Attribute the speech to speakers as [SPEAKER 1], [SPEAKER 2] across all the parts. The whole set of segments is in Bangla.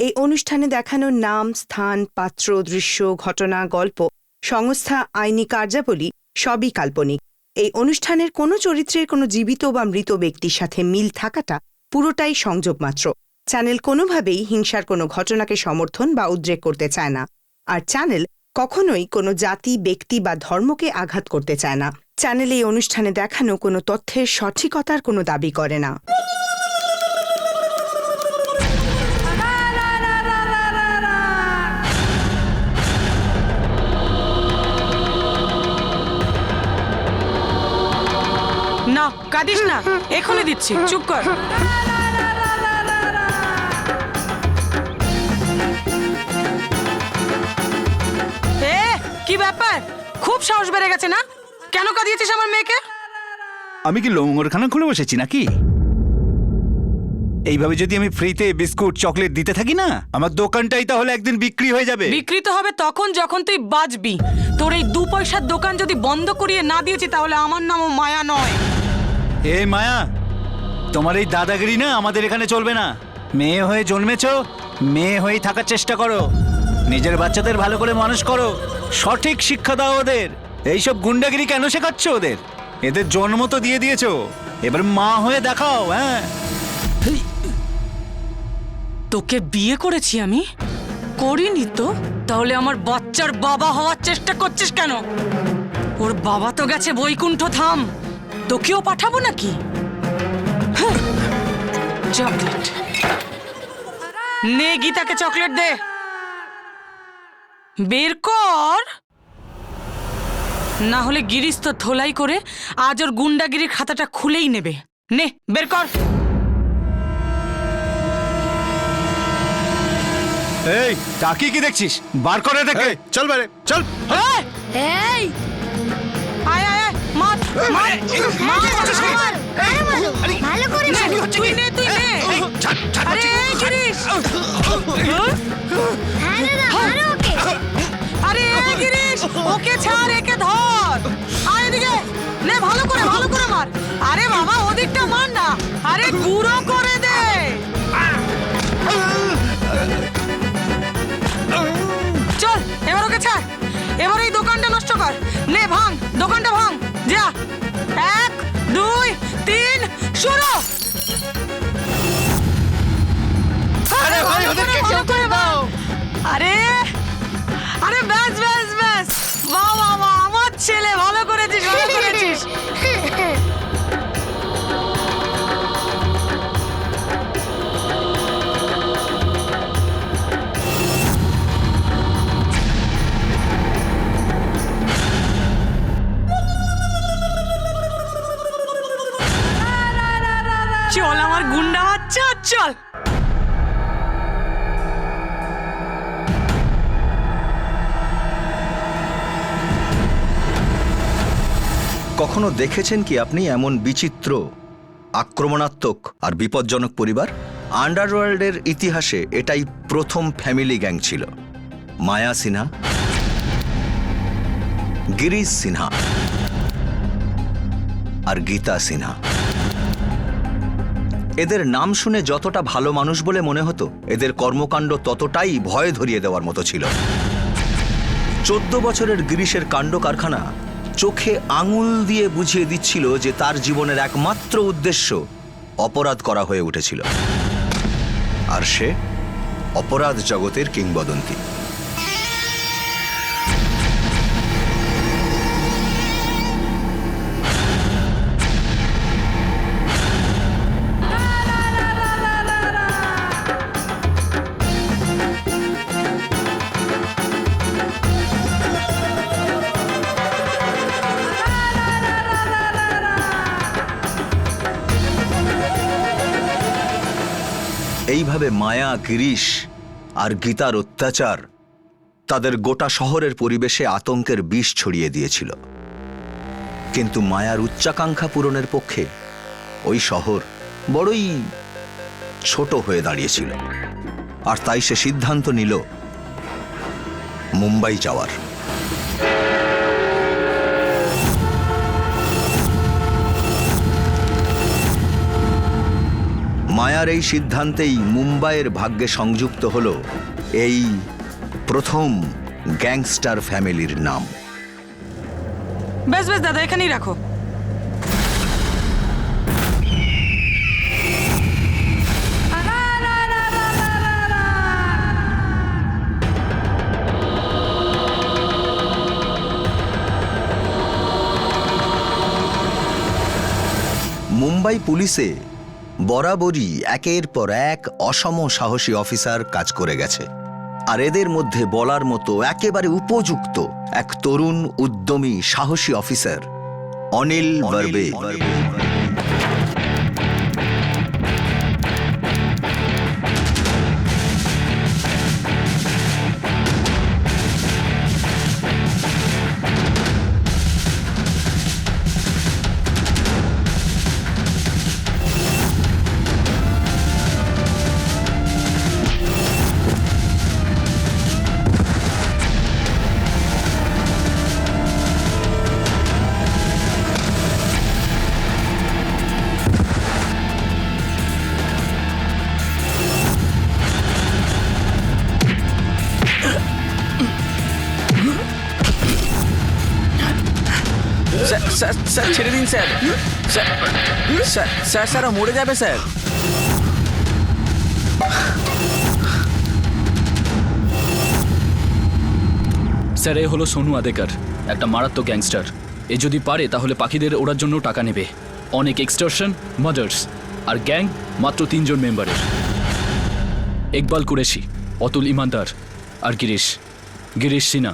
[SPEAKER 1] এই অনুষ্ঠানে দেখানো নাম, স্থান, পাত্র, দৃশ্য, ঘটনা, গল্প, সংস্থা, আইনি কার্যাবলী সবই কাল্পনিক। এই অনুষ্ঠানের কোনো চরিত্রের কোনো জীবিত বা মৃত ব্যক্তির সাথে মিল থাকাটা পুরোটাই সংযোগ মাত্র। চ্যানেল কোনোভাবেই হিংসার কোনো ঘটনাকে সমর্থন বা উদ্রেক করতে চায় না, আর চ্যানেল কখনোই কোনো জাতি, ব্যক্তি বা ধর্মকে আঘাত করতে চায় না। চ্যানেল এই অনুষ্ঠানে দেখানো কোনো তথ্যের সঠিকতার কোনো দাবি করে না।
[SPEAKER 2] না কাঁদিস না, এখনই দিচ্ছি, চুপ কর। কি ব্যাপার, খুব সাহস বেড়ে গেছে না? কেন কাঁদিয়েছিস আমার মেয়েকে?
[SPEAKER 3] আমি কি লোঙ্গরখানা খুলে বসেছি নাকি? এইভাবে যদি আমি ফ্রিতে বিস্কুট চকলেট দিতে থাকি না, আমার দোকানটাই তাহলে একদিন বিক্রি হয়ে যাবে।
[SPEAKER 2] বিক্রি তো হবে তখন যখন তুই বাঁচবি। তোর এই 2 পয়সার দোকান যদি বন্ধ করিয়ে না দিয়েছি তাহলে আমার নামও মায়া নয়।
[SPEAKER 3] এ মায়া, তোমার এই দাদাগিরি না আমাদের এখানে চলবে না। মেয়ে হয়ে জন্মেছো, মেয়ে হয়েই থাকার চেষ্টা করো। নিজের বাচ্চাদের ভালো করে মানুষ করো, সঠিক শিক্ষা দাও ওদের। এইসব গুন্ডাগিরি কেন শেখাচ্ছ ওদের? এদের জন্ম তো দিয়ে দিয়েছো, এবার মা হয়ে দেখাও। হ্যাঁ,
[SPEAKER 2] তোকে বিয়ে করেছি আমি? করিনি তো। তাহলে আমার বাচ্চার বাবা হওয়ার চেষ্টা করছিস কেন? ওর বাবা তো গেছে বৈকুণ্ঠ ধাম, তোকেও পাঠাবো নাকি? চকলেট নে, গীতাকে চকলেট দে, বের কর, না হলে গিরিশ তো ধোলাই করে আজ ওর গুন্ডাগিরির খাতাটা খুলেই নেবে। নে বের কর।
[SPEAKER 3] এই টাকি কি দেখছিস? বার করে দেখে
[SPEAKER 4] চল বারে চল।
[SPEAKER 2] এই আয় আয় আয়, মার মার মার,
[SPEAKER 5] ভালো করে
[SPEAKER 2] নে, তুই নে তুই নে। আরে এই গিরিশ,
[SPEAKER 5] হ্যাঁ দাদা মারো ওকে।
[SPEAKER 2] আরে এই গিরিশ, ওকে ছাড়, একে ধর। আয় এদিকে, নে ভালো করে মার। আরে বাবা ওদিকটা মার না, আরে গুঁড়ো করে দে। চল এবার ওকে ছাড়, এবার এই দোকানটা নষ্ট কর। নে ভাঙ, দোকানটা ভাঙ, যা। 1 2 3 শুরু।
[SPEAKER 4] আরে ভাই ওদেরকে কেউ করে দাও।
[SPEAKER 2] আরে আরে ব্যাস ব্যাস ব্যাস, বাহ বাহ বাহ, আমার ছেলে, ভালো করেছিস ভালো করেছিস। চল আমার গুন্ডা বাচ্চা, চল।
[SPEAKER 6] কখনো দেখেছেন কি আপনি এমন বিচিত্র, আক্রমণাত্মক আর বিপজ্জনক পরিবার? আন্ডারওয়ার্ল্ডের ইতিহাসে এটাই প্রথম ফ্যামিলি গ্যাং ছিল। মায়া সিনহা, গিরিশ সিনহা আর গীতা সিনহা। এদের নাম শুনে যতটা ভালো মানুষ বলে মনে হতো, এদের কর্মকাণ্ড ততটাই ভয় ধরিয়ে দেওয়ার মতো ছিল। 14 বছরের গিরিশের কাণ্ড কারখানা চোখে আঙুল দিয়ে বুঝিয়ে দিচ্ছিল যে তার জীবনের একমাত্র উদ্দেশ্য অপরাধ করা হয়ে উঠেছিল, আর সে অপরাধ জগতের কিংবদন্তি। এইভাবে মায়া, গিরিশ আর গীতার অত্যাচার তাদের গোটা শহরের পরিবেশে আতঙ্কের বিষ ছড়িয়ে দিয়েছিল। কিন্তু মায়ার উচ্চাকাঙ্ক্ষা পূরণের পক্ষে ওই শহর বড়ই ছোট হয়ে দাঁড়িয়েছিল, আর তাই সে সিদ্ধান্ত নিল মুম্বাই যাওয়ার। মায়ার এই সিদ্ধান্তেই মুম্বাইয়ের ভাগ্যে সংযুক্ত হল এই প্রথম গ্যাংস্টার ফ্যামিলির নাম।
[SPEAKER 2] বেশ বেশ দাদা, এখানেই রাখো।
[SPEAKER 6] মুম্বাই পুলিশে বরাবরই একের পর এক অসম সাহসী অফিসার কাজ করে গেছে, আর এদের মধ্যে বলার মতো একেবারে উপযুক্ত এক তরুণ উদ্যমী সাহসী অফিসার অনিল বার্বে।
[SPEAKER 4] স্যার স্যার ছেড়ে দিন স্যার। স্যার স্যার মরে যাবে স্যার।
[SPEAKER 7] স্যার, এ হলো সোনু আদেকার, একটা মারাত্মক গ্যাংস্টার। এ যদি পারে তাহলে পাখিদের ওড়ার জন্য টাকা নেবে। অনেক এক্সটর্শন, মার্ডার্স আর গ্যাং মাত্র 3 জন মেম্বারের। ইকবাল কুরেশি, অতুল ইমানদার আর গিরিশ সিনহা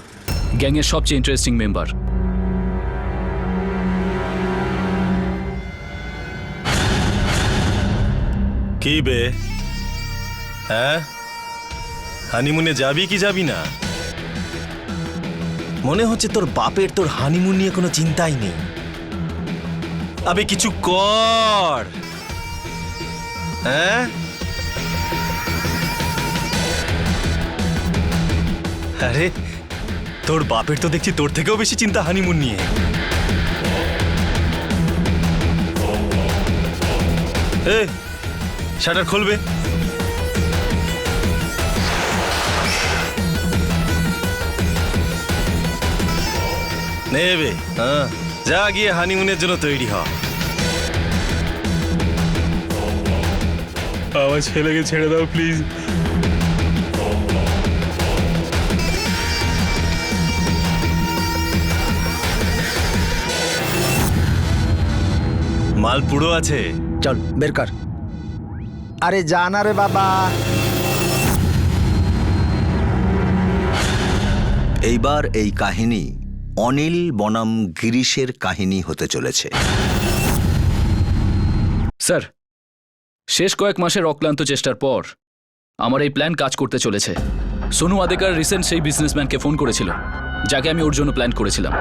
[SPEAKER 7] গ্যাংয়ের সবচেয়ে ইন্টারেস্টিং মেম্বার।
[SPEAKER 8] কি বে, হ্যাঁ হানিমুনে যাবি কি যাবি না? মনে হচ্ছে তোর বাপের তোর হানিমুন নিয়ে কোনো চিন্তাই নেই। আবে কিছু কর, হ্যাঁ? আরে তোর বাপের তো দেখছি তোর থেকেও বেশি চিন্তা হানিমুন নিয়ে। এ শাটার খুলবে। নেবে, হ্যাঁ যা গিয়ে হানিমুনের জন্য তৈরি হ। আমার ছেলেকে ছেড়ে দাও প্লিজ। মাল পুরো আছে,
[SPEAKER 4] চল বের কর। আরে যা না রে বাবা।
[SPEAKER 6] এইবার এই কাহিনী অনিল বনাম গিরিশের কাহিনী হতে চলেছে।
[SPEAKER 7] স্যার, শেষ কয়েক মাসের অক্লান্ত চেষ্টার পর আমার এই প্ল্যান কাজ করতে চলেছে। সোনু আদেকার রিসেন্ট সেই বিজনেসম্যানকে ফোন করেছিল যাকে আমি ওর জন্য প্ল্যান করেছিলাম।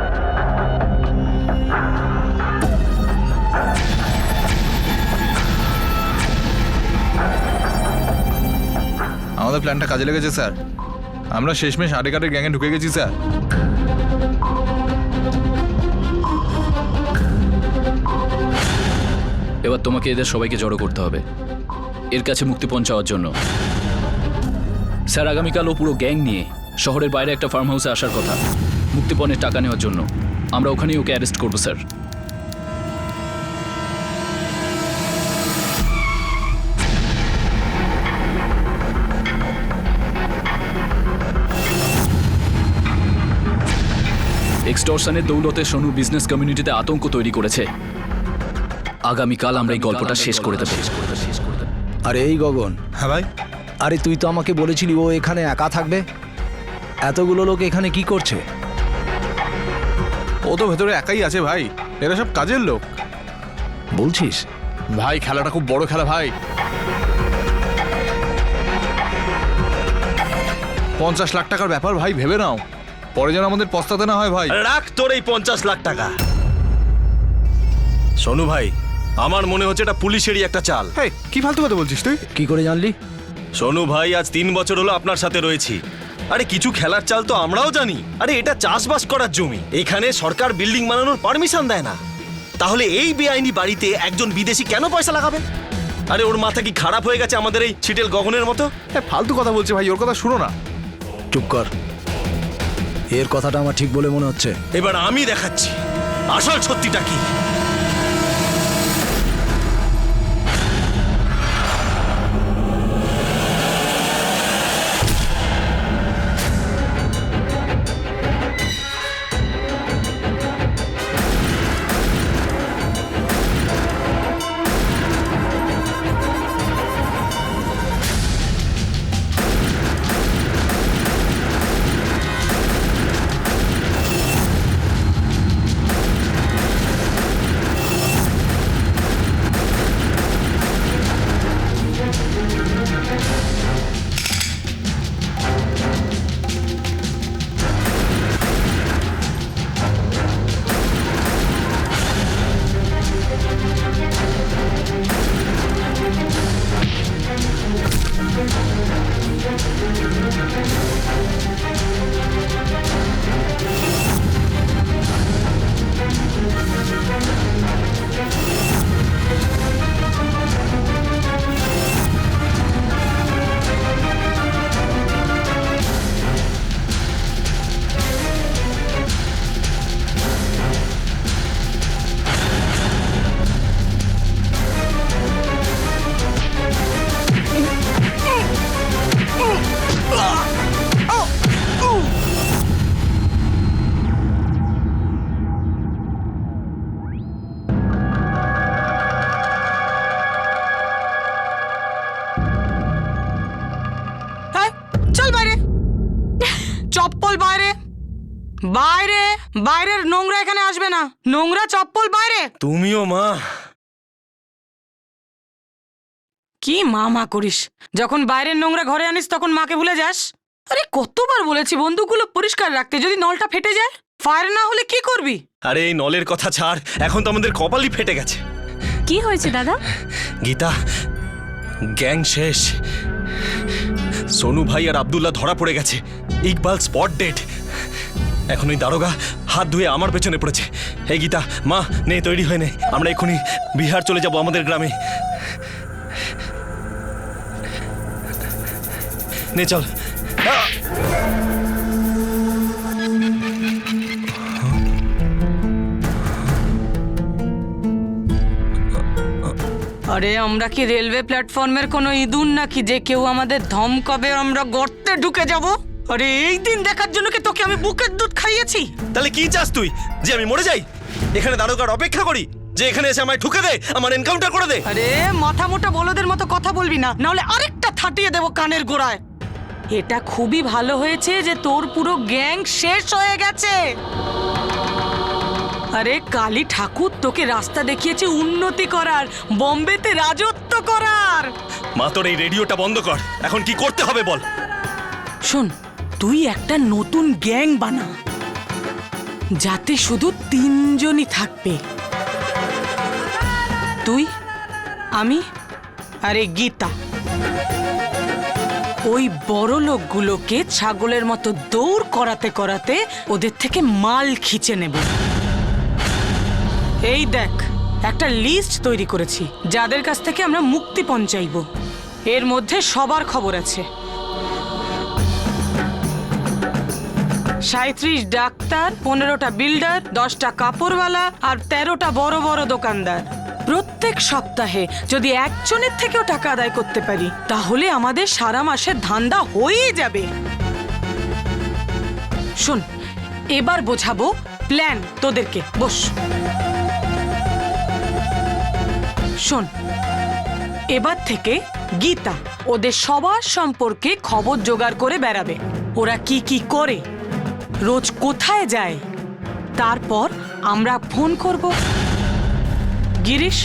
[SPEAKER 9] আমাদের প্ল্যানটা কাজে লেগেছে স্যার। আমরা শেষমেশ আডেকারের গ্যাংয়ে ঢুকে গেছি স্যার।
[SPEAKER 7] এবার তোমাকে এদের সবাইকে জড়ো করতে হবে এর কাছে মুক্তিপণ চাওয়ার জন্য। স্যার, আগামীকাল ও পুরো গ্যাং নিয়ে শহরের বাইরে একটা ফার্ম হাউসে আসার কথা মুক্তিপণের টাকা নেওয়ার জন্য। আমরা ওখানেই ওকে অ্যারেস্ট করবো স্যার। এক্সটর্শনের দৌলতে সোনু বিজনেস কমিউনিটিতে আতঙ্ক তৈরি করেছে। আগামীকাল আমরা এই গল্পটা শেষ করে দেব।
[SPEAKER 4] আরে এই গগন।
[SPEAKER 9] হ্যাঁ ভাই।
[SPEAKER 4] আরে তুই তো আমাকে বলেছিলি ও এখানে একা থাকবে। এতগুলো লোক এখানে কি করছে?
[SPEAKER 9] ও তো ভেতরে একাই আছে ভাই, এরা সব কাজের লোক।
[SPEAKER 4] বলছিস?
[SPEAKER 9] ভাই খেলাটা খুব বড় খেলা ভাই। 50 লাখ টাকার ব্যাপার ভাই, ভেবে নাও, পরে যেন আমাদের পস্তাতে না হয় ভাই।
[SPEAKER 8] রাখ তোর এই 50 লাখ টাকা। সোনু ভাই, আমার মনে হচ্ছে এটা পুলিশেরই একটা চাল।
[SPEAKER 9] হেই, কি ফালতু কথা বলছিস তুই?
[SPEAKER 4] কি করে জানলি?
[SPEAKER 8] সোনু ভাই, আজ 3 বছর হলো আপনার সাথে রয়েছি। আরে কিছু খেলার চাল তো আমরাও জানি। আরে এটা চাষবাস করার জমি, এখানে সরকার বিল্ডিং বানানোর পারমিশন দেয় না। তাহলে এই বেআইনি বাড়িতে একজন বিদেশি কেন পয়সা লাগাবে? আরে ওর মাথা কি খারাপ হয়ে গেছে আমাদের এই ছিটেল গগনের মতো?
[SPEAKER 9] ফালতু কথা বলছে ভাই, ওর কথা শুনো না।
[SPEAKER 4] চুপ কর, এর কথাটা আমার ঠিক বলে মনে হচ্ছে।
[SPEAKER 8] এবার আমি দেখাচ্ছি আসল সত্যিটা কি।
[SPEAKER 2] এই, চল বাইরে, চপ্পল বাইরে, বাইরে, বাইরের নোংরা এখানে আসবে না, নোংরা চপ্পল বাইরে।
[SPEAKER 8] তুমিও মা।
[SPEAKER 2] কি মা করিস? যখন বাইরের নোংরা ঘরে আনিস তখন মাকে ভুলে যাস? আরে কতবার বলেছি বন্দুকগুলো পরিষ্কার রাখতে, যদি নলটা ফেটে যায়, ফায়ার না হলে কি করবি?
[SPEAKER 8] আরে এই নলের কথা ছাড়, এখন তো আমাদের কপালই ফেটে গেছে।
[SPEAKER 5] কি হয়েছে দাদা?
[SPEAKER 8] গীতা, গ্যাং শেষ। সোনু ভাই আর আব্দুল্লাহ ধরা পড়ে গেছে, ইকবাল স্পট ডেড। এখন ওই দারোগা হাত ধুয়ে আমার পেছনে পড়েছে। হে গীতা, মা নে, তৈরি হয়ে নে, আমরা এক্ষুনি বিহার চলে যাব, আমাদের গ্রামে। নে চল।
[SPEAKER 2] আরে আমরা কি রেলওয়ে প্ল্যাটফর্মের কোনো ইঁদুর নাকি যে কেউ আমাদের ধমকাবে আমরা গর্তে ঢুকে যাব? আরে এই দিন দেখার জন্য কি তোকে আমি বুকের দুধ খাইয়েছি?
[SPEAKER 8] তাহলে কি চাস তুই, যে আমি মরে যাই? এখানে দারোগার অপেক্ষা করি যে এখানে এসে আমায় ঠুকে দে, আমার এনকাউন্টার করে দে?
[SPEAKER 2] আরে মাথা মোটা বলদের মতো কথা বলবি না, নাহলে আরেকটা থাটিয়ে দেবো কানের গোড়ায়। এটা খুবই ভালো হয়েছে যে তোর পুরো গ্যাং শেষ হয়ে গেছে। আরে কালী ঠাকুর তোকে রাস্তা দেখিয়েছে উন্নতি করার, বোম্বেতে রাজত্ব করার।
[SPEAKER 8] মা তোর এই রেডিওটা বন্ধ কর, এখন কি করতে হবে বল।
[SPEAKER 2] শোন, তুই একটা নতুন গ্যাং বানা, যাতে শুধু 3 জনই থাকবে, তুই, আমি আরে গীতা। ওই বড় লোকগুলোকে ছাগলের মতো দৌড় করাতে করাতে ওদের থেকে মাল খিচে নেব। এই দেখ, একটা লিস্ট তৈরি করেছি যাদের কাছ থেকে আমরা মুক্তিপণ চাইব। এর মধ্যে সবার খবর আছে। 37 ডাক্তার, 15টা বিল্ডার, 10টা কাপড়ওয়ালা আর 13টা বড় বড় দোকানদার। প্রত্যেক সপ্তাহে যদি একজনের থেকেও টাকা আদায় করতে পারি, তাহলে আমাদের সারা মাসের ধান্দা হয়ে যাবে। শোন, এবার বোঝাবো প্ল্যান তোদেরকে, বস। শোন, এবার থেকে গীতা ওদের সবার সম্পর্কে খবর জোগাড় করে বেড়াবে, ওরা কি কি করে, রোজ কোথায় যায়। তারপর আমরা ফোন করব। গিরিশ,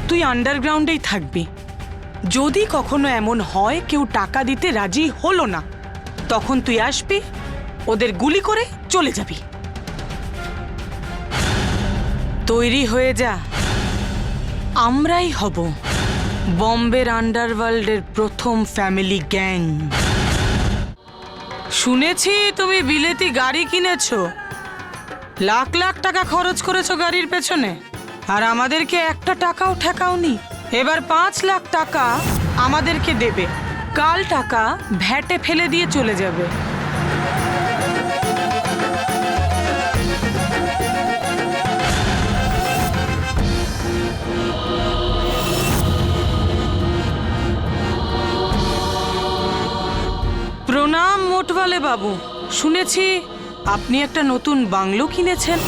[SPEAKER 2] তুই আন্ডারগ্রাউন্ডেই থাকবি। যদি কখনো এমন হয় কেউ টাকা দিতে রাজি হলো না, তখন তুই আসবি, ওদের গুলি করে চলে যাবি। তৈরি হয়ে যা, আমরাই হব বম্বের আন্ডারওয়ার্ল্ডের প্রথম ফ্যামিলি গ্যাং। শুনেছি তুমি বিলেতি গাড়ি কিনেছো, লাখ লাখ টাকা খরচ করেছো গাড়ির পেছনে, আর আমাদেরকে একটা টাকাও ঠেকাওনি। এবার 5 লাখ টাকা আমাদেরকে দেবে, কাল টাকা ভ্যাটে ফেলে দিয়ে চলে যাবে। প্রণাম মোটওয়ালে বাবু, শুনেছি আপনি একটা নতুন বাংলো কিনেছেন।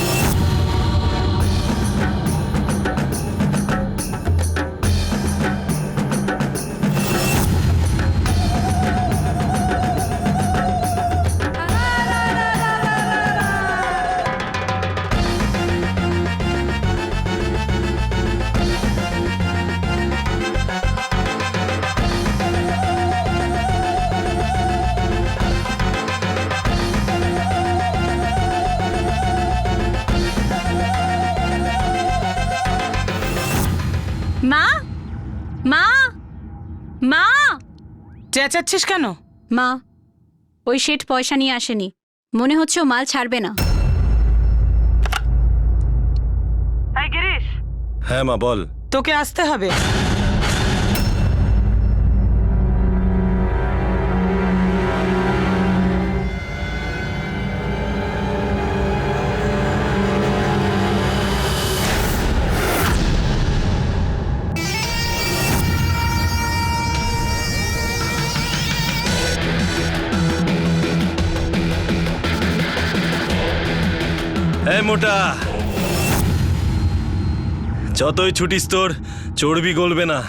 [SPEAKER 10] মা, মা, মা,
[SPEAKER 2] চেঁচাচ্ছিস কেন?
[SPEAKER 10] মা, ওই শেঠ পয়সা নিয়ে আসেনি, মনে হচ্ছে ও মাল ছাড়বে না।
[SPEAKER 2] এই গিরিশ,
[SPEAKER 8] হ্যাঁ মা বল।
[SPEAKER 2] তোকে আসতে হবে।
[SPEAKER 8] হ্যাঁ মোটা, যতই ছুটিস তোর চর্বি গলবে না।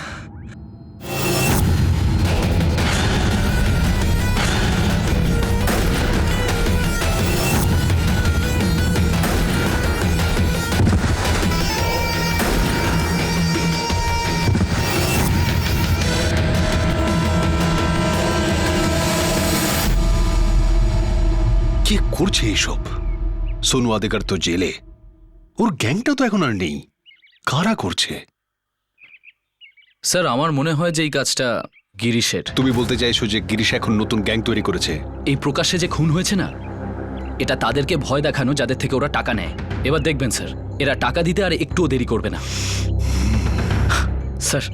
[SPEAKER 11] কে করছে এইসব? সোনু আদেকার তো জেলে, ওর গ্যাংটা তো এখন আর নেই। কারা করছে?
[SPEAKER 7] স্যার আমার মনে হয় যে এই কাজটা গিরিশের।
[SPEAKER 11] তুমি বলতে চাইছো যে গিরিশ এখন নতুন গ্যাং তৈরি করেছে?
[SPEAKER 7] এই প্রকাশ্যে যে খুন হয়েছে না, এটা তাদেরকে ভয় দেখানো যাদের থেকে ওরা টাকা নেয়। এবার দেখবেন স্যার, এরা টাকা দিতে আর একটুও দেরি করবে না। স্যার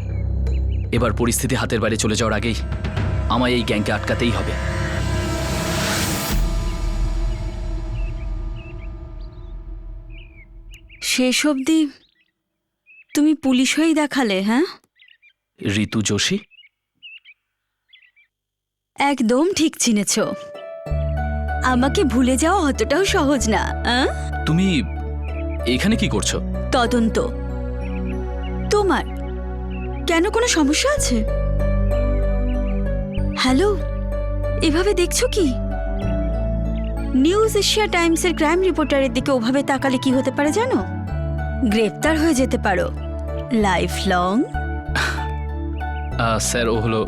[SPEAKER 7] এবার পরিস্থিতি হাতের বাইরে চলে যাওয়ার আগেই আমায় এই গ্যাংকে আটকাতেই হবে।
[SPEAKER 10] শেষ অবধি তুমি পুলিশ হয়েই দেখালে, হ্যাঁ?
[SPEAKER 7] ঋতু যোশী?
[SPEAKER 10] একদম ঠিক চিনেছ। আমাকে ভুলে যাওয়া অতটাও সহজ না।
[SPEAKER 7] তুমি এখানে কি করছো?
[SPEAKER 10] তদন্ত। তোমার কেন কোনো সমস্যা আছে? হ্যালো, এভাবে দেখছো কি? নিউজ এশিয়া টাইমসের ক্রাইম রিপোর্টারের দিকে ওভাবে তাকালে কি হতে পারে জানো? গ্রেপ্তার হয়ে যেতে পারো, লাইফ লং।
[SPEAKER 7] স্যার ও হলো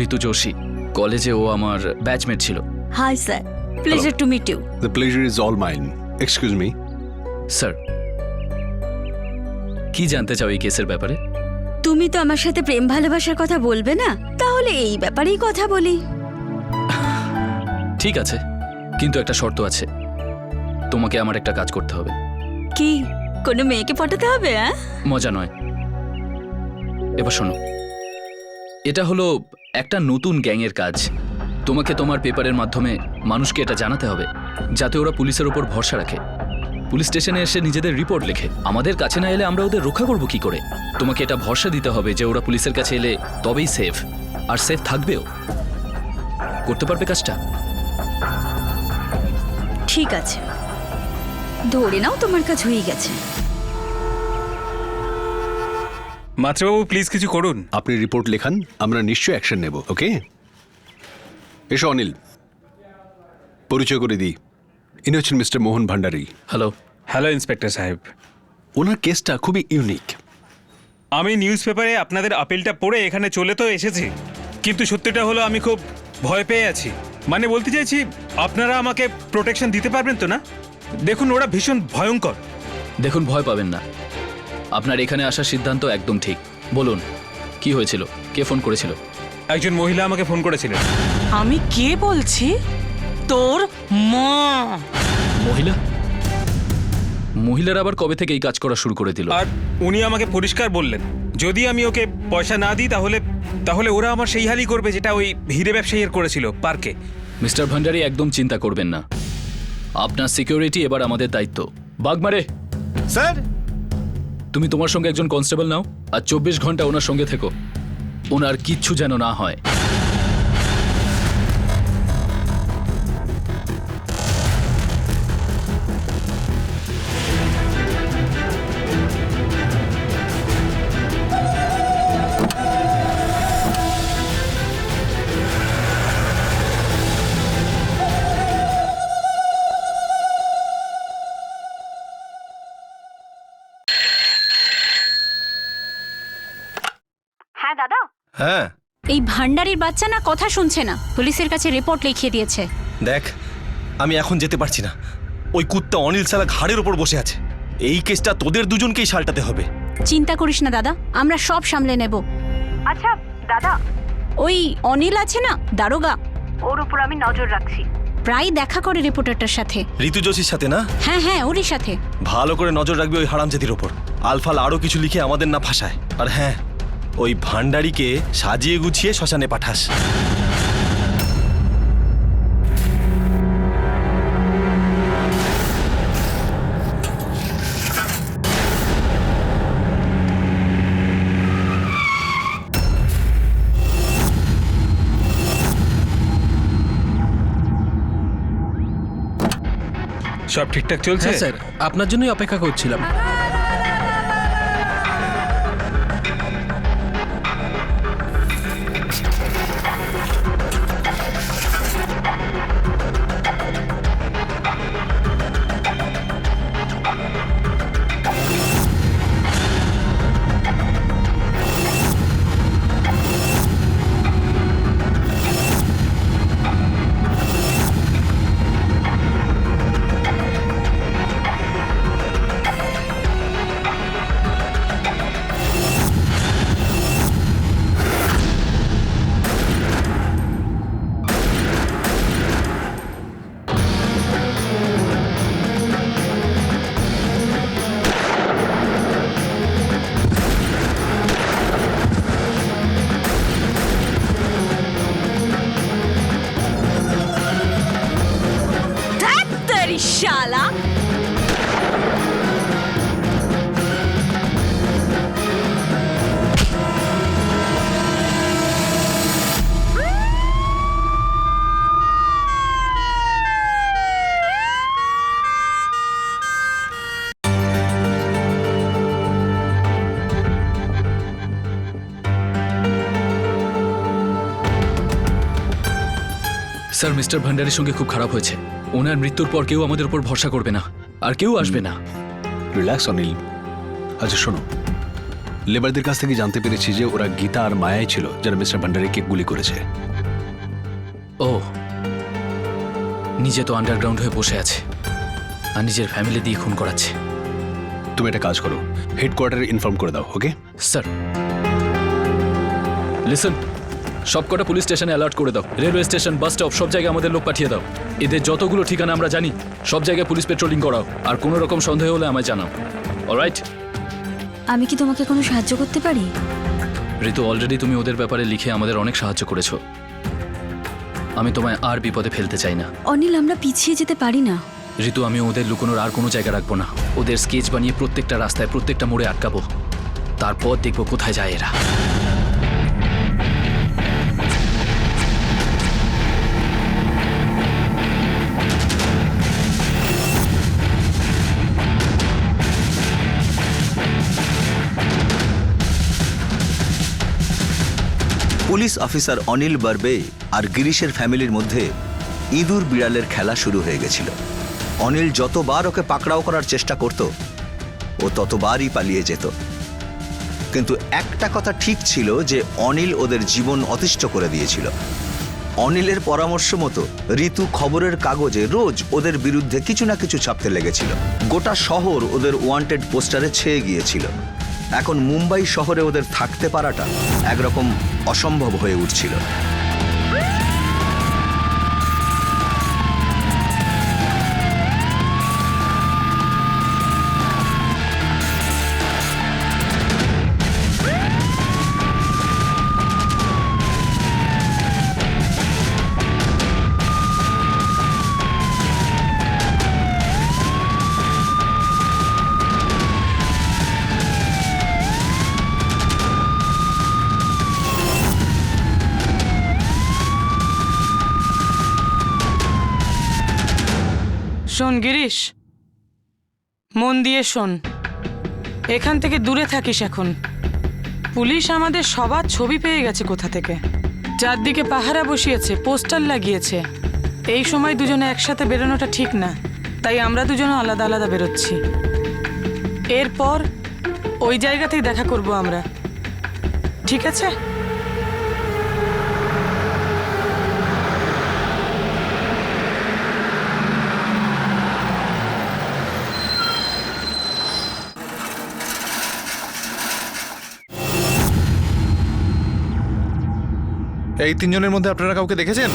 [SPEAKER 7] ঋতু যোশী, কলেজে ও আমার ব্যাচমেট ছিল।
[SPEAKER 10] Hi sir, pleasure to meet you.
[SPEAKER 11] The pleasure is all mine. Excuse me
[SPEAKER 7] sir, কি জানতে চাও এই কেসের ব্যাপারে?
[SPEAKER 10] তুমি তো আমার সাথে প্রেম ভালোবাসার কথা বলবে না, তাহলে এই ব্যাপারেই কথা বলি।
[SPEAKER 7] ঠিক আছে, কিন্তু একটা শর্ত আছে। তোমাকে আমার একটা কাজ করতে হবে।
[SPEAKER 10] কি, কোনো মেয়েকে পটাতে হবে?
[SPEAKER 7] মজা নয়, এবার শোনো। এটা হলো একটা নতুন গ্যাংয়ের কাজ। তোমাকে তোমার পেপারের মাধ্যমে মানুষকে এটা জানাতে হবে, যাতে ওরা পুলিশের ওপর ভরসা রাখে। পুলিশ স্টেশনে এসে নিজেদের রিপোর্ট লেখে। আমাদের কাছে না এলে আমরা ওদের রক্ষা করব কি করে? তোমাকে এটা ভরসা দিতে হবে যে ওরা পুলিশের কাছে এলে তবেই সেফ, আর সেফ থাকবেও। করতে পারবে কাজটা?
[SPEAKER 10] ঠিক আছে, ধরে নাও তোমার কাজ হয়ে গেছে।
[SPEAKER 12] মাত্রবাবু প্লিজ কিছু করুন।
[SPEAKER 11] আপনি রিপোর্ট লেখান, আমরা নিশ্চয়ই অ্যাকশন নেব। ওকে, এসো অনিল, পরিচয় করে দিই। ইনি হচ্ছেন মিস্টার মোহন ভান্ডারী।
[SPEAKER 7] হ্যালো।
[SPEAKER 12] হ্যালো ইন্সপেক্টর সাহেব।
[SPEAKER 11] ওনার কেসটা খুবই ইউনিক।
[SPEAKER 12] আমি নিউজ পেপারে আপনাদের আপিলটা পড়ে এখানে চলে তো এসেছি, কিন্তু সত্যিটা হলো আমি খুব ভয় পেয়ে আছি। মানে বলতে চাইছি, আপনারা আমাকে প্রোটেকশন দিতে পারবেন তো না? দেখুন ওরা ভীষণ ভয়ঙ্কর।
[SPEAKER 7] দেখুন, ভয় পাবেন না। আপনার এখানে আসার সিদ্ধান্ত একদম ঠিক। বলুন কি হয়েছিল, কে ফোন করেছিল?
[SPEAKER 12] একজন মহিলা আমাকে ফোন করেছিলেন।
[SPEAKER 2] আমি কে বলছি? তোর মা।
[SPEAKER 7] মহিলা? মহিলার আবার কবে থেকে এই কাজ করা শুরু করে দিল?
[SPEAKER 12] আর উনি আমাকে পরিষ্কার বললেন যদি আমি ওকে পয়সা না দিই তাহলে তাহলে ওরা আমার সেই হালই করবে যেটা ওই হিরে ব্যবসায়ীর করেছিল পার্কে।
[SPEAKER 7] মিস্টার ভান্ডারি একদম চিন্তা করবেন না, আপনার সিকিউরিটি এবার আমাদের দায়িত্ব। বাগমারে,
[SPEAKER 3] স্যার
[SPEAKER 7] তুমি তোমার সঙ্গে একজন কনস্টেবল নাও আর 24 ঘন্টা ওনার সঙ্গে থেকো, ওনার কিচ্ছু যেন না হয়।
[SPEAKER 10] হ্যাঁ দাদা,
[SPEAKER 8] হ্যাঁ
[SPEAKER 10] এই ভান্ডারির বাচ্চা না কথা শুনছে না, পুলিশের কাছে রিপোর্ট লিখিয়ে দিয়েছে।
[SPEAKER 8] দেখ, আমি এখন যেতে পারছি না। ওই কুত্তা অনিল সালা ঘাড়ের ওপর বসে আছে। এই কেসটা তোদের দুজনকেই সালটাতে হবে।
[SPEAKER 10] চিন্তা করিস না দাদা, আমরা সব সামলে নেব। আচ্ছা দাদা, ওই অনিল আছে না দারোগা, ওর উপর আমি নজর রাখছি। প্রায় দেখা করে রিপোর্টারটার সাথে।
[SPEAKER 8] ঋতু যোশীর সাথে না?
[SPEAKER 10] হ্যাঁ হ্যাঁ, ওরই সাথে।
[SPEAKER 8] ভালো করে নজর রাখবি ওই হারামজাদির ওপর। আলফাল আরো কিছু লিখে আমাদের না ফাঁসায়। আর হ্যাঁ, ওই ভান্ডারিকে সাজিয়ে গুছিয়ে শ্মশানে পাঠাস।
[SPEAKER 12] সব ঠিকঠাক চলছে?
[SPEAKER 4] স্যার, আপনার জন্যই অপেক্ষা করছিলাম।
[SPEAKER 10] শালা,
[SPEAKER 7] স্যার, মিস্টার ভান্ডারির সঙ্গে খুব খারাপ হয়েছে। ওনার মৃত্যুর পর কেউ আমাদের উপর ভরসা করবে না, আর কেউ আসবে না।
[SPEAKER 11] রিল্যাক্স অনিল। আচ্ছা শোনো, লেবারদের কাছ থেকে জানতে পেরেছি যে ওরা গীতা আর মায়াই ছিল যারা মিস্টার ভান্ডারিকে গুলি করেছে।
[SPEAKER 7] ও, নিজে তো আন্ডারগ্রাউন্ড হয়ে বসে আছে আর নিজের ফ্যামিলি দিয়ে খুন করাচ্ছে।
[SPEAKER 11] তুমি একটা কাজ করো, হেডকোয়ার্টারে ইনফর্ম করে দাও। ওকে
[SPEAKER 7] স্যার, লিসন, সবকটা পুলিশ স্টেশনে অ্যালার্ট করে দাও। রেলওয়ে স্টেশন, বাস স্টপ, সব জায়গায় আমাদের লোক পাঠিয়ে দাও। এদের যতগুলো ঠিকানা আমরা জানি সব জায়গায় পুলিশ পেট্রোলিং করাও, আর কোনো রকম সন্দেহ হলে আমায় জানাও। অলরাইট?
[SPEAKER 10] আমি কি তোমাকে কোনো সাহায্য করতে পারি?
[SPEAKER 7] ঋতু, অলরেডি তুমি ওদের ব্যাপারে লিখে আমাদের অনেক সাহায্য করেছো। আমি তোমায় আর বিপদে ফেলতে চাই না।
[SPEAKER 10] অনিল, আমরা পিছিয়ে যেতে পারি না।
[SPEAKER 7] ঋতু, আমি ওদের লুকোনোর আর কোনো জায়গা রাখবো না। ওদের স্কেচ বানিয়ে প্রত্যেকটা রাস্তায়, প্রত্যেকটা মোড়ে আটকাবো। তারপর দেখবো কোথায় যায় এরা।
[SPEAKER 6] পুলিশ অফিসার অনিল বার্বে আর গিরিশের ফ্যামিলির মধ্যে ইঁদুর বিড়ালের খেলা শুরু হয়ে গেছিল। অনিল যতবার ওকে পাকড়াও করার চেষ্টা করত, ও ততবারই পালিয়ে যেত। কিন্তু একটা কথা ঠিক ছিল যে অনিল ওদের জীবন অতিষ্ঠ করে দিয়েছিল। অনিলের পরামর্শ মতো ঋতু খবরের কাগজে রোজ ওদের বিরুদ্ধে কিছু না কিছু ছাপতে লেগেছিল। গোটা শহর ওদের ওয়ান্টেড পোস্টারে ছেয়ে গিয়েছিল। এখন মুম্বাই শহরে ওদের থাকতে পারাটা একরকম অসম্ভব হয়ে উঠছিল।
[SPEAKER 2] শোন গিরিশ, মন দিয়ে শোন, এখান থেকে দূরে থাকিস এখন। পুলিশ আমাদের সবার ছবি পেয়ে গেছে কোথা থেকে, চারদিকে পাহারা বসিয়েছে, পোস্টার লাগিয়েছে। এই সময় দুজনে একসাথে বেরোনোটা ঠিক না, তাই আমরা দুজনে আলাদা আলাদা বেরোচ্ছি। এরপর ওই জায়গাতেই দেখা করব আমরা, ঠিক আছে?
[SPEAKER 9] এই তিনজনের মধ্যে আপনারা কাউকে দেখেছেন?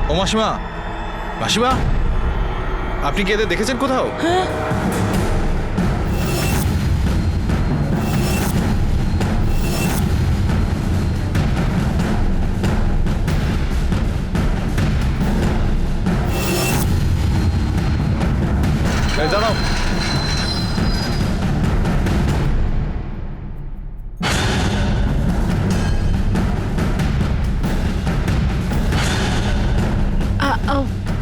[SPEAKER 9] ও মাসিমা, মাসিমা, আপনি কি এদের দেখেছেন কোথাও? এই দাঁড়াও।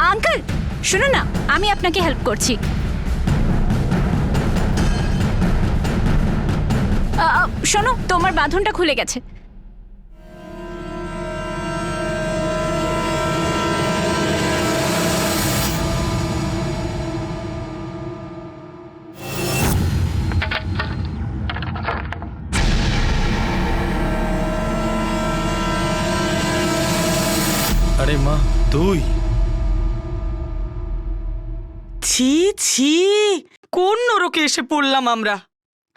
[SPEAKER 10] আঙ্কেল শুনুন না, আমি আপনাকে হেল্প করছি। শোনো, তোমার বাঁধনটা খুলে গেছে।
[SPEAKER 8] আরে মা, তুই?
[SPEAKER 2] ছি ছি, কোন নরকে এসে পড়লাম আমরা!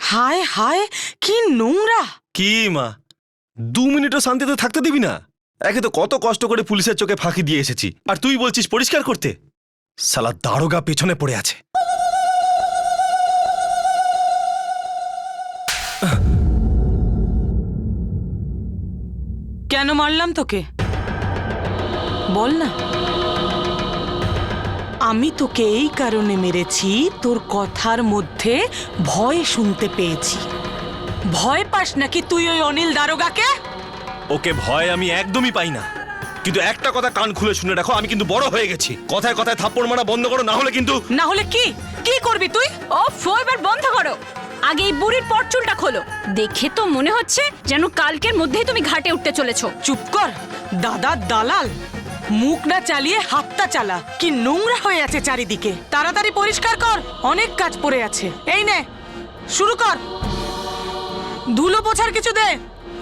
[SPEAKER 2] হায় হায়, কি নোংরা!
[SPEAKER 8] কি মা, 2 মিনিটও শান্তিতে থাকতে দিবি না? একে তো কত কষ্ট করে পুলিশের চোখে ফাঁকি দিয়ে এসেছি, আর তুই বলছিস পরিষ্কার করতে? শালা দারোগা পেছনে পড়ে আছে।
[SPEAKER 2] কেন মারলাম তোকে বল না? আমি তোকে এই কারণে মেরেছি, তোর কথার মধ্যে ভয় শুনতে পেয়েছি। ভয় পাস নাকি তুই ওই অনিল দারোগাকে?
[SPEAKER 8] ওকে ভয় আমি একদমই পাই না, কিন্তু একটা কথা কান খুলে শুনে রাখো, আমি কিন্তু বড় হয়ে গেছি। কথায় কথায় থাপ্পড় মারা বন্ধ করো, না হলে কিন্তু।
[SPEAKER 2] না হলে কি কি করবি তুই?
[SPEAKER 10] ও এবার বন্ধ করো। আগে এই বুড়ির পরচুলটা খোলো। দেখে তো মনে হচ্ছে যেন কালকের মধ্যেই তুমি ঘাটে উঠতে চলেছো।
[SPEAKER 2] চুপ কর দাদা দালাল, মুখ না চালিয়ে হাতটা চালা। কি নোংরা হয়ে আছে চারিদিকে, তাড়াতাড়ি পরিষ্কার কর, অনেক কাজ পড়ে আছে। এই নে শুরু কর, ধুলো পোছার কিছু দে,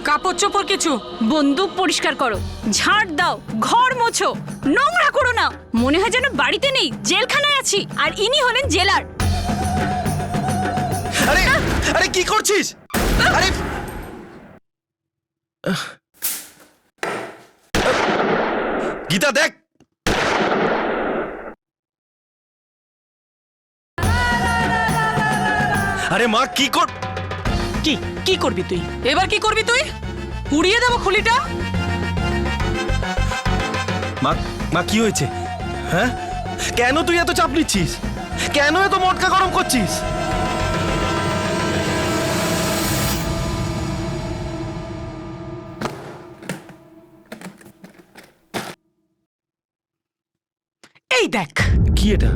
[SPEAKER 2] কাপড় চোপড় কিছু।
[SPEAKER 10] বন্দুক পরিষ্কার করো, ঝাড় দাও, ঘর মোছো, নোংরা করো না। মনে হয় যেন বাড়িতে নেই, জেলখানায় আছি। আর ইনি হলেন জেলার।
[SPEAKER 8] আরে আরে কি করছিস? আরে গীতা দেখ, আরে মা কি কর?
[SPEAKER 2] কি কি করবি তুই? এবার কি করবি তুই? উড়িয়ে দেবো খুলিটা।
[SPEAKER 8] মা, মা কি হয়েছে? হ্যাঁ, কেন তুই এত চাপ নিচ্ছিস? কেন এত মটকা গরম করছিস?
[SPEAKER 2] এই দেখ,
[SPEAKER 8] কি এটা?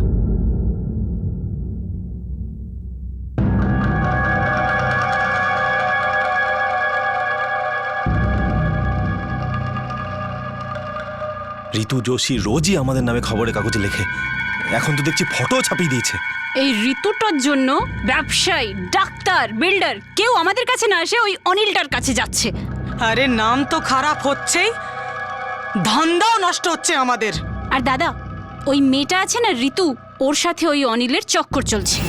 [SPEAKER 8] ঋতু যোশী রোজই আমাদের নামে খবরের কাগজে লেখে, এখন তো দেখছি ফটো ছাপিয়ে দিয়েছে।
[SPEAKER 10] এই ঋতুটার জন্য ব্যবসায়ী, ডাক্তার, বিল্ডার কেউ আমাদের কাছে না এসে ওই অনিলটার কাছে যাচ্ছে।
[SPEAKER 2] আরে নাম তো খারাপ হচ্ছেই, ধান্দাও নষ্ট হচ্ছে আমাদের।
[SPEAKER 10] আর দাদা, ওই মেয়েটা আছে না ঋতু, ওর সাথে ওই অনিলের চক্কর চলছে।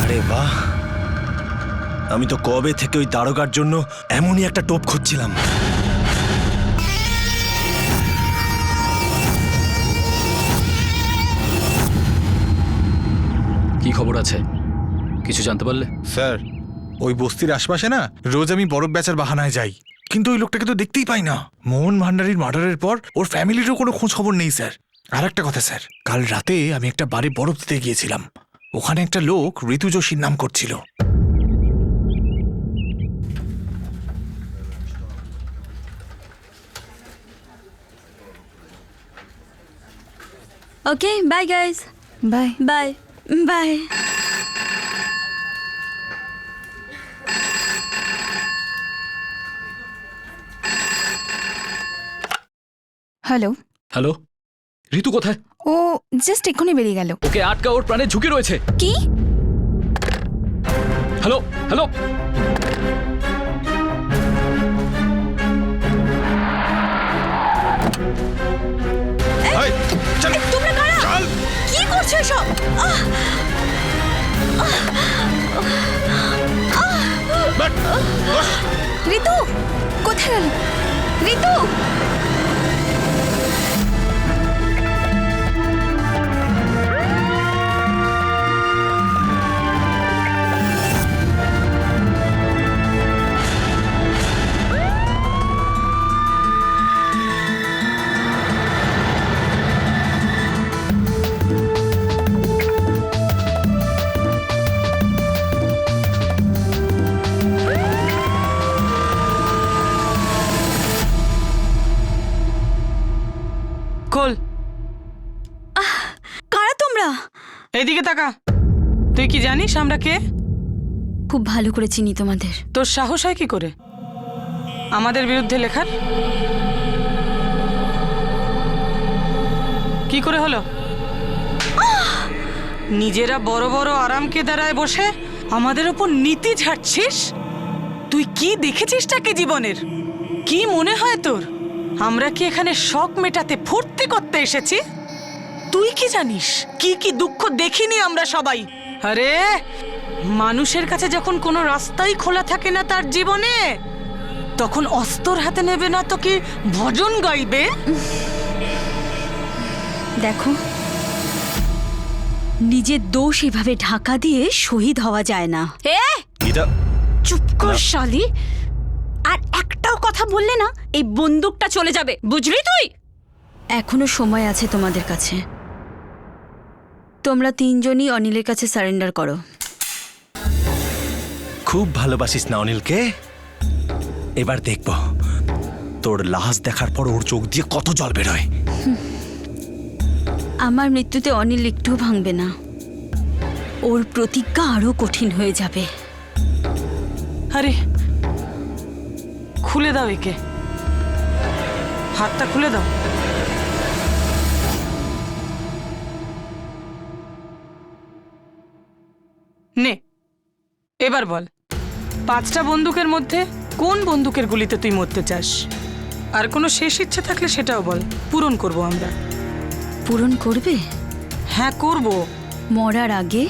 [SPEAKER 8] আরে বাহ, আমি তো কবে থেকে ওই দারোগার জন্য এমনই একটা টোপ খুঁজছিলাম।
[SPEAKER 7] কি খবর আছে, কিছু জানতে পারলে?
[SPEAKER 9] স্যার, ওই বস্তির আশপাশে না রোজ আমি বরফ বেচার বাহানায় যাই, কিন্তু ওই লোকটাকে তো দেখতেই পাই না। মোহন ভান্ডারীর মার্ডারের পর ওর ফ্যামিলিরও কোনো খোঁজ খবর নেই স্যার। আর একটা কথা স্যার, কাল রাতে আমি একটা বাড়ি বরফ দিতে গিয়েছিলাম। ওখানে একটা লোক ঋতু যোশীর নাম করছিল।
[SPEAKER 10] Okay bye guys,
[SPEAKER 1] bye.
[SPEAKER 10] Bye bye.
[SPEAKER 1] Hello,
[SPEAKER 7] hello, Ritu কোথায়?
[SPEAKER 1] ও জাস্ট এক্ষুনি বেরিয়ে গেল।
[SPEAKER 7] ওকে আটকা, ওর প্রাণে ঝুঁকি রয়েছে।
[SPEAKER 1] কি?
[SPEAKER 7] হ্যালো হ্যালো,
[SPEAKER 10] তোমরা কারা? কি করছো এসব?
[SPEAKER 1] ঋতু কোথায় গেল? ঋতু!
[SPEAKER 2] খোল,
[SPEAKER 10] কারা তোমরা?
[SPEAKER 2] এইদিকে তাকা। তুই কি জানিস আমরা কে?
[SPEAKER 10] খুব ভালো করে চিনি তোমাদের।
[SPEAKER 2] তোর সাহস হয় কি করে আমাদের বিরুদ্ধে লেখার? কি করে হলো? নিজেরা বড় বড় আরামকে দাঁড়ায় বসে আমাদের ওপর নীতি ঝাড়ছিস? তুই কি দেখেছিসটা কি জীবনের? কি মনে হয় তোর আমরা কি এখানে শখ মেটাতে ফুর্তি করতে এসেছি? তুই কি জানিস কি কি দুঃখ দেখিনি আমরা সবাই? আরে মানুষের কাছে যখন কোনো রাস্তাই খোলা থাকে না তার জীবনে, তখন অস্ত্র হাতে নেবে না তো কি ভজন গাইবে?
[SPEAKER 10] দেখো, নিজের দোষ এভাবে ঢাকা দিয়ে শহীদ হওয়া যায় না। চুপ কর শালি, আর একটাও কথা বললে না এই বন্দুকটা চলে যাবে, বুঝলি তুই? এখনো সময় আছে তোমাদের কাছে। তোমরা তিনজনই অনিলের কাছে সারেন্ডার করো।
[SPEAKER 8] খুব ভালোবাসিস না অনিলকে? এবার দেখব তোর লাশ দেখার পর ওর চোখ দিয়ে কত জল বেরোয়।
[SPEAKER 10] আমার মৃত্যুতে অনিল একটুও ভাঙবে না, ওর প্রতিজ্ঞা আরো কঠিন হয়ে যাবে।
[SPEAKER 2] আরে খুলে দাও একে, হাতটা খুলে দাও। নে এবার বল, 5টা বন্দুকের মধ্যে কোন বন্দুকের গুলিতে তুই মরতে চাস? আর কোনো শেষ ইচ্ছে থাকলে সেটাও বল, পূরণ করব আমরা।
[SPEAKER 10] পূরণ করবে?
[SPEAKER 2] হ্যাঁ করব।
[SPEAKER 10] মরার আগে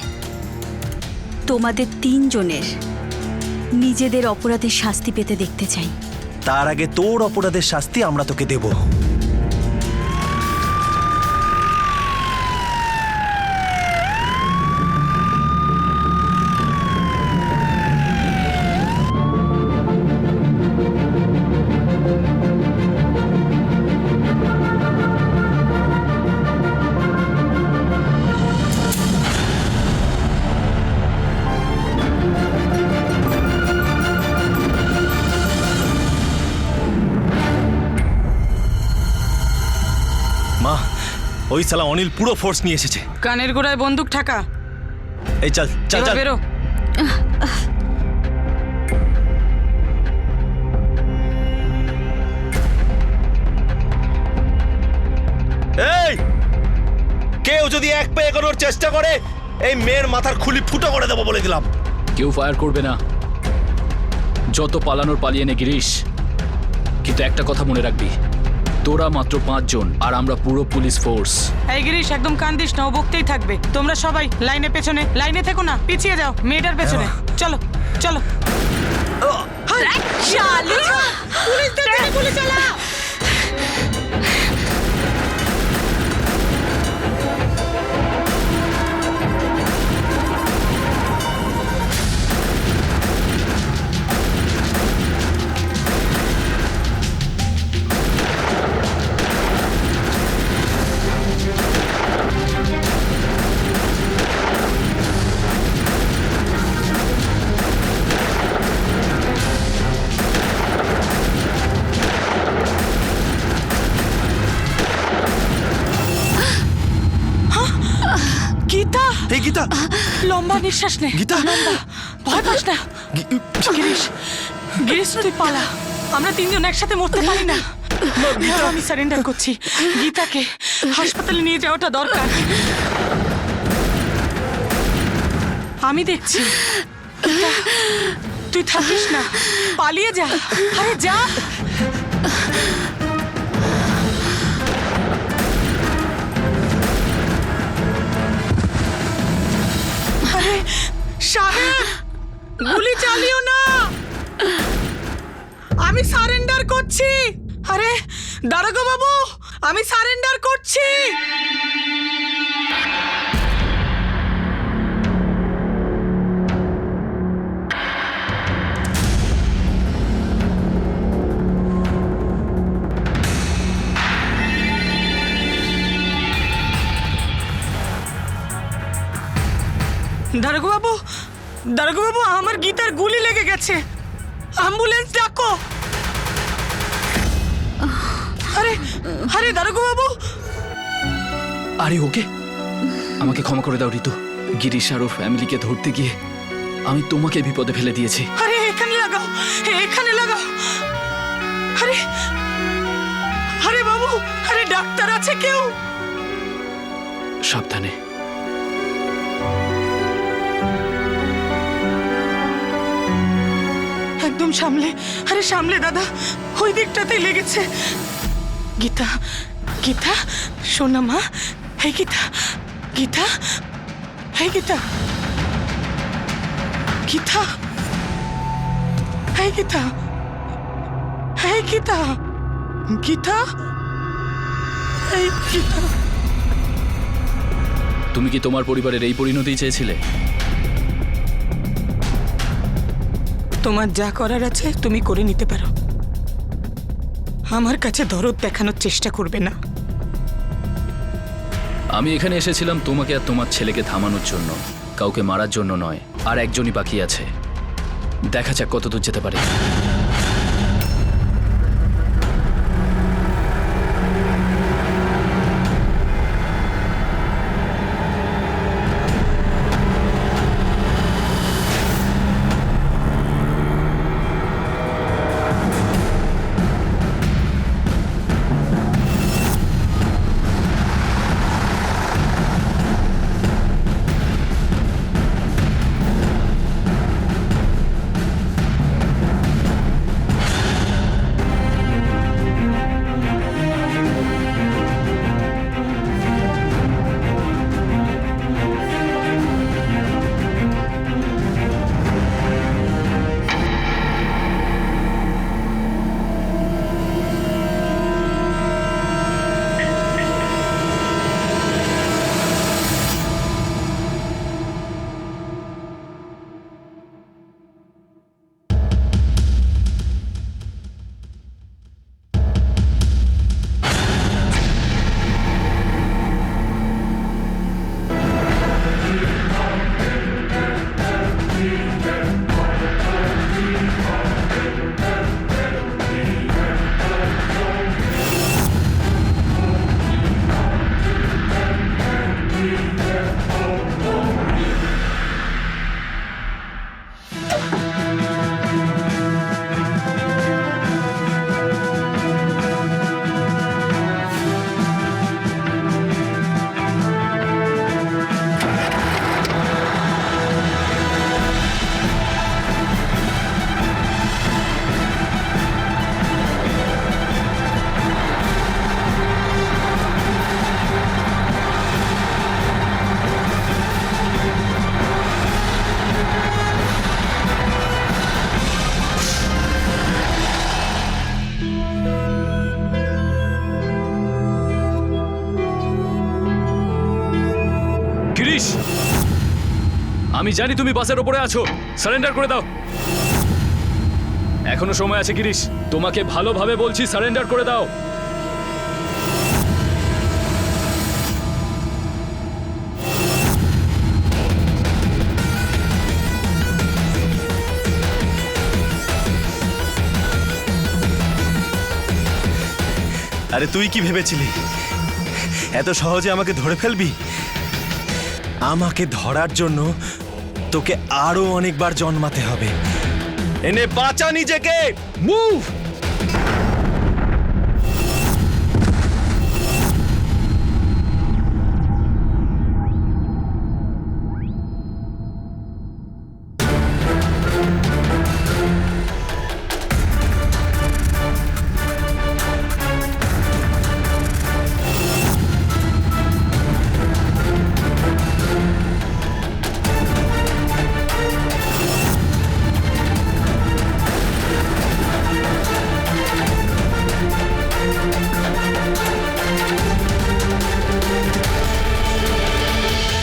[SPEAKER 10] তোমাদের তিনজনের নিজেদের অপরাধের শাস্তি পেতে দেখতে চাই।
[SPEAKER 8] তার আগে তোর অপরাধের শাস্তি আমরা তোকে দেব। মা, ওই শালা অনিল পুরো ফোর্স নিয়ে এসেছে।
[SPEAKER 2] কানের গোড়ায় বন্দুক ঠাকা।
[SPEAKER 8] এই চল চল
[SPEAKER 2] এবার
[SPEAKER 8] চল
[SPEAKER 2] বেরো।
[SPEAKER 8] এই কেউ যদি এক পা এগোনোর চেষ্টা করে এই মেয়ের মাথার খুলি ফুটো করে দেবো বলে দিলাম।
[SPEAKER 7] কেউ ফায়ার করবে না। যত পালানোর পালিয়ে নে গিরিশ, কিন্তু একটা কথা মনে রাখবি, তোরা মাত্র 5 জন আর আমরা পুরো পুলিশ ফোর্স।
[SPEAKER 2] এই গিরিশ একদম কান্দিস না, ও বকতেই থাকবে। তোমরা সবাই লাইনে পেছনে, লাইনে থেকো না, পিছিয়ে যাও মেয়েটার পেছনে। চলো চলো। পুলিশদের দিকে গুলি চালা।
[SPEAKER 8] এই গীতা,
[SPEAKER 2] লম্বা নিঃশ্বাস নে।
[SPEAKER 8] গীতা।
[SPEAKER 2] লম্বা, ভয় পাস না। গিরিশ, গিরিশ তুই পালা। আমরা তিনজন একসাথে মরতে পারি না। আমি সারেন্ডার করছি। গীতাকে হাসপাতালে নিয়ে যাওয়াটা দরকার। আমি দেখছি। গীতা, তুই থাকিস না, পালিয়ে যা। আরে যা। আরে সাহেব, গুলি চালিও না, আমি সারেন্ডার করছি। আরে দারোগা বাবু, আমি সারেন্ডার করছি। দারোগা বাবু, দারোগা বাবু, আমার গীতার গুলি লেগে গেছে। অ্যাম্বুলেন্স ডাকো। আরে আরে দারোগা বাবু।
[SPEAKER 7] আরে ওকে, আমাকে ক্ষমা করে দাও ঋতু। গিরিশ আর ওর ফ্যামিলিকে ধরতে গিয়ে আমি তোমাকে বিপদে ফেলে দিয়েছি।
[SPEAKER 2] আরে এখানে লাগাও, এখানে লাগাও। আরে আরে বাবু, আরে ডাক্তার আছে কেউ?
[SPEAKER 7] সাবধানে।
[SPEAKER 2] একদম সামলে। আরে সামলে দাদা, ওই দিকটাতেই লেগেছে। গীতা, গীতা শোনা মা। হে গীতা, গীতা, হে গীতা, গীতা, হে গীতা, হে গীতা, গীতা, হে গীতা।
[SPEAKER 7] তুমি কি তোমার পরিবারের এই পরিণতি চেয়েছিলে?
[SPEAKER 2] তোমার যা করার আছে তুমি করে নিতে পারো। আমার কাছে দরদ দেখানোর চেষ্টা করবে না।
[SPEAKER 7] আমি এখানে এসেছিলাম তোমাকে আর তোমার ছেলেকে থামানোর জন্য, কাউকে মারার জন্য নয়। আর একজনই বাকি আছে, দেখা যাক কত দূর যেতে পারে। আমি জানি তুমি বাসের ওপরে আছো, সারেন্ডার করে দাও। এখনো সময় আছে গিরিশ, তোমাকে ভালোভাবে বলছি, সারেন্ডার করে দাও।
[SPEAKER 8] আরে তুই কি ভেবেছিলি এত সহজে আমাকে ধরে ফেলবি? আমাকে ধরার জন্য তোকে আরো অনেকবার জন্মাতে হবে। এনে বাঁচা নিজেকে, মুভ!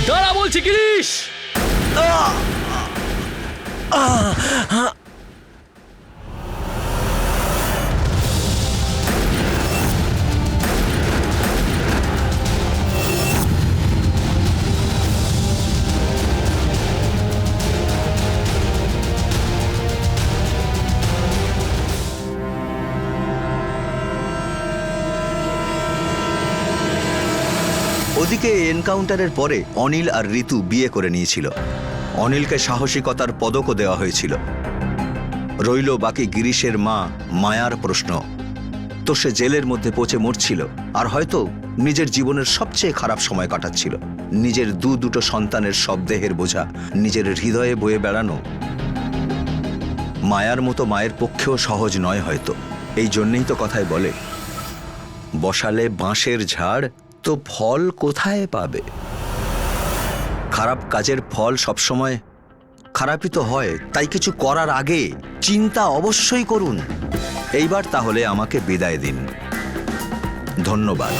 [SPEAKER 7] দাঁড়া বলছি গিরিশ!
[SPEAKER 6] ওদিকে এনকাউন্টারের পরে অনিল আর ঋতু বিয়ে করে নিয়েছিল। অনিলকে সাহসিকতার পদকও দেওয়া হয়েছিল। রইল বাকি গিরিশের মা মায়ার প্রশ্ন। তো সে জেলের মধ্যে পচে মরছিল আর হয়তো নিজের জীবনের সবচেয়ে খারাপ সময় কাটাচ্ছিল। নিজের দুটো সন্তানের সব দেহের বোঝা নিজের হৃদয়ে বয়ে বেড়ানো মায়ার মতো মায়ের পক্ষেও সহজ নয় হয়তো। এই জন্যেই তো কথায় বলে, বসালে বাঁশের ঝাড় তো ফল কোথায় পাবে। খারাপ কাজের ফল সবসময় খারাপই তো হয়, তাই কিছু করার আগে চিন্তা অবশ্যই করুন। এইবার তাহলে আমাকে বিদায় দিন। ধন্যবাদ।